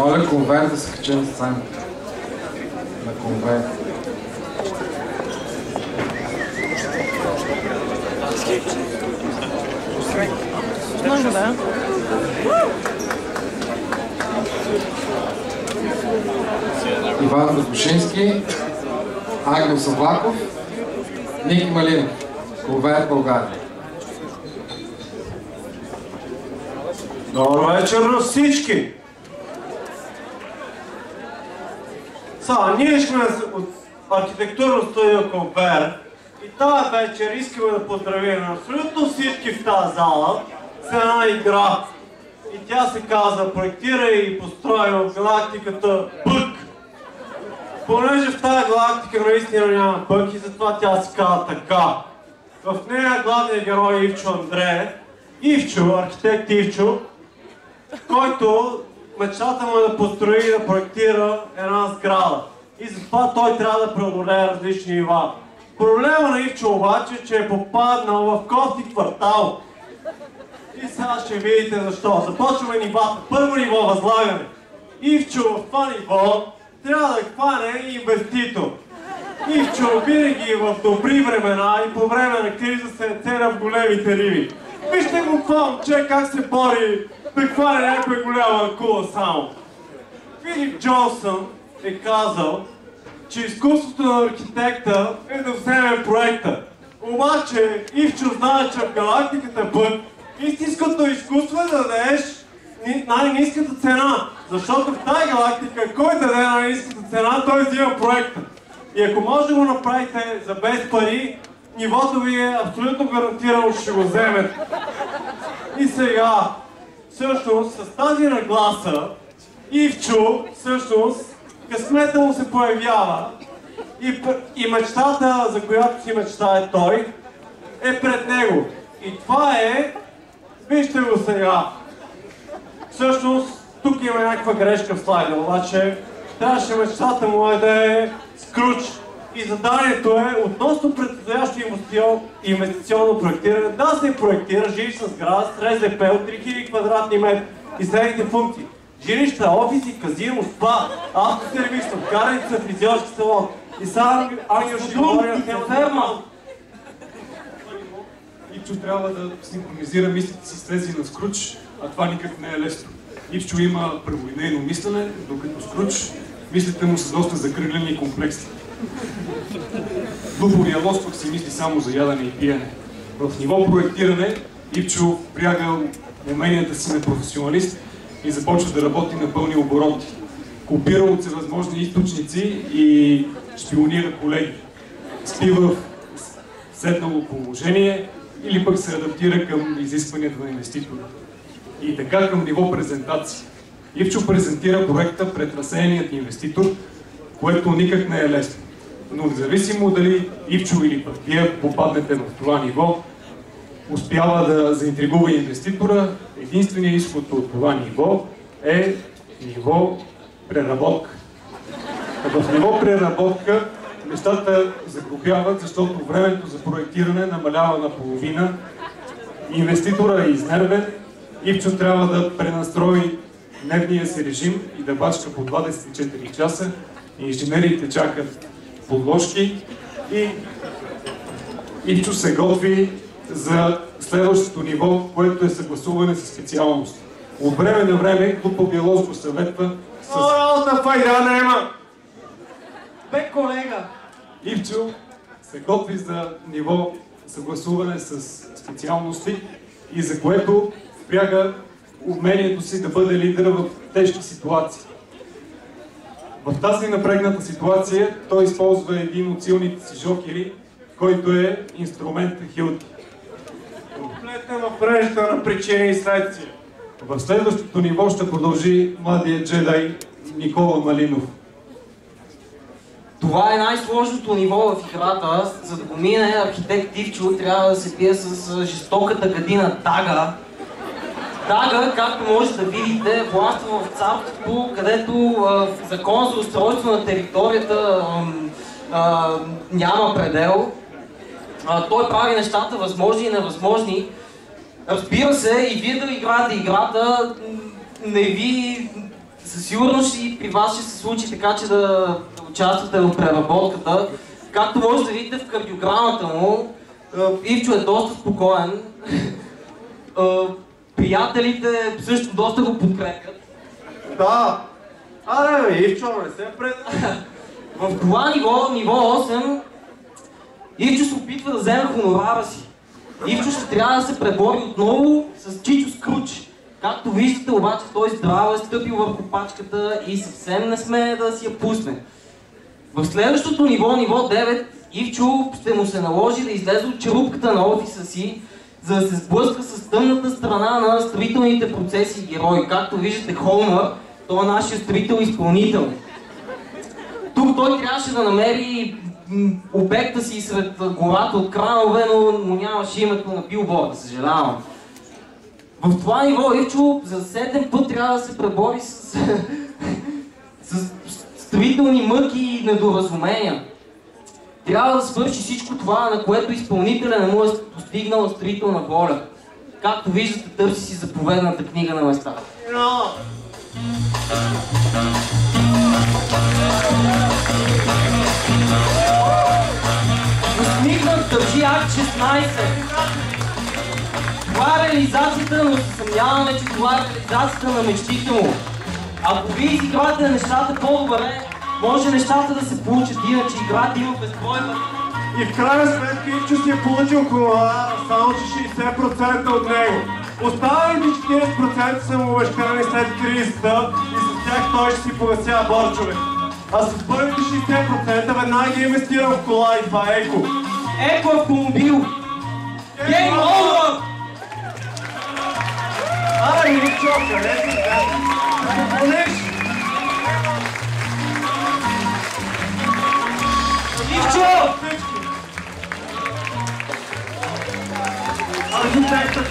Моля конвейер да се качи на сцената. На конвейер. Може да. Иван Рогушински, Ангел Савлаков, Ники Малинов. Конвейер България. Добър вечер на всички! Ние сме от архитектурно студио Конвейер и тази вечер искаме да поздравим абсолютно всички в тази зала с една игра. И тя се казва "Проектирай и построй в галактиката Бък". Понеже в тази галактика наистина няма бък и затова тя се казва така. В нея главният герой е Ивчо Андреев. Ивчо, архитект Ивчо, който мечтата му е да построи и да проектира една сграда. И затова той трябва да преодолее различни нива. Проблема на Ивчо обаче е, че е попаднал в кофти квартал. И сега ще видите защо. Започваме нивата. Първо ниво – възлагане. Ивчо в това ниво трябва да хване инвеститор. Ивчо винаги в добри времена и по време на криза се целя в големите риби. Вижте го това момче как се бори да хване някоя голяма акула само. Филип Джонсън е казал, че изкуството на архитекта е да вземе проекта. Обаче Ивчо знае, че в галактиката Бък истинското изкуство е да дадеш най-ниската цена. Защото в тази галактика, кой даде най-ниската цена, той взима проекта. И ако може да го направите за без пари, нивото ви е абсолютно гарантирано, че ще го вземете. И сега, всъщност, с тази нагласа, Ивчо, всъщност, късмета му се появява и мечтата, за която си мечтае той, е пред него. И това е, вижте го сега. Всъщност, тук има някаква грешка в слайда, обаче трябваше мечтата му да е Скруч. И заданието е относно предстоящо инвестиционно проектиране да се проектира жилищна сграда с РЗП от 3000 квадратни метра и следните функции: жилища, офиси, казино, спа, автосервис, караница, фризьорски салон. И сега Ангел ще говори на ферма. Ивчо трябва да синхронизира мислите си с тези на Скруч, а това никак не е лесно. Ивчо има праволинейно мислене, докато Скруч мислите му са доста закръглени и комплексни. Духовия лост пък си мисли само за ядене и пиене. В ниво проектиране Ивчо впряга уменията си на професионалист и започва да работи на пълни обороти. Копира от всевъзможни източници и шпионира колеги. Спи в седнало положение или пък се адаптира към изискванията на инвеститора. И така към ниво презентация. Ивчо презентира проекта пред разсеяният инвеститор, което никак не е лесно. Но независимо дали Ивчо или пък вие попаднете в това ниво, успява да заинтригува инвеститора. Единственият изход от това ниво е ниво преработка. В ниво преработка нещата загрубяват, защото времето за проектиране намалява наполовина. Инвеститора е изнервен. Ивчо трябва да пренастрои дневния си режим и да бачка по 24 часа. Инженерите чакат подложки и Ивчо се готви за следващото ниво, което е съгласуване със специалност. От време на време Клуб Биолоз го съветва с... Работа файда няма! Бе, колега! Ивчо се готви за ниво съгласуване с специалности и за което впряга умението си да бъде лидер в тежки ситуации. В тази напрегната ситуация той използва един от силните си жокери, който е инструмента Хилти. Комплетна в мрежата на причини и следствия. В следващото ниво ще продължи младият джедай Никола Малинов. Това е най-сложното ниво в играта. За да го мине, архитект Ивчо трябва да се бие с жестоката гадина Дага. Дага, както може да видите, властва в царство, където закон за устройство на територията няма предел. Той прави нещата възможни и невъзможни. Разбира се, и вие да играете играта, не ви със сигурност и при вас ще се случи така, че да участвате в преработката. Както може да видите в кардиограмата му, Ивчо е доста спокоен. Приятелите също доста го подкрепят. Да. Аре, Ивчо, не се пред... В това ниво 8, Ивчо се опитва да вземе хонорара си. Ивчо ще трябва да се пребори отново с Чичо Скруч. Както виждате, обаче той здраво е стъпил върху пачката и съвсем не сме да си я пусне. В следващото ниво 9, Ивчо ще му се наложи да излезе от черупката на офиса си, за да се сблъска с тъмната страна на строителните процеси и герои. Както виждате, Холмър, той е нашия строител-изпълнител. Тук той трябваше да намери обекта си сред гората от кранове, но му нямаше името на билборда, съжалявам. В това ниво Ивчо за 7 път трябва да се пребори с строителни мъки и недоразумения. Трябва да свърши всичко това, на което изпълнителя не му е постигнала строителна воля. Както виждате, търси си заповедната книга на места. Усмихнат държи акт 16. Това е реализацията, но се съмняваме, че това е реализацията на мечтите му. Ако вие изигравате нещата по-добре, може нещата да се получат, иначе играта има безброй пъти. И в крайна сметка Ивчо си е получил хонорар, само че 60% от него. Останалите 40% са му обещани след кризата и с тях той ще си погасява борчове. А с първите 60% веднага ги инвестирам в кола и това еко. Еко автомобил! Гейм овър! Абе, Ивчо, къде си? Да се полиш! Ивчо! Архитектът,